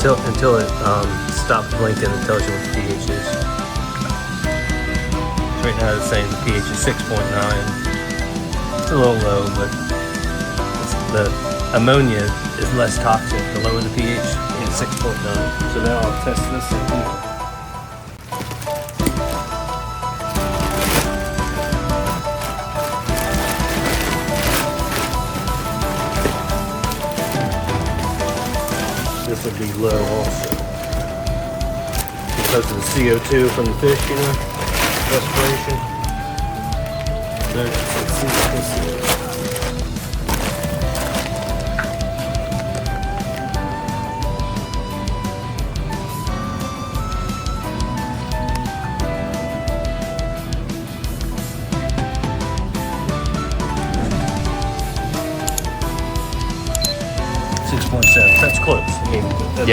until it stops blinking and tells you what the pH is. Right now it's saying the pH is 6.9. It's a little low, but the ammonia is less toxic the lower the pH. It's 6.9. So now I'll test this in here. This would be low also. Because of the CO2 from the fish, you know, respiration. Let's see what this is. .7. That's close. I mean,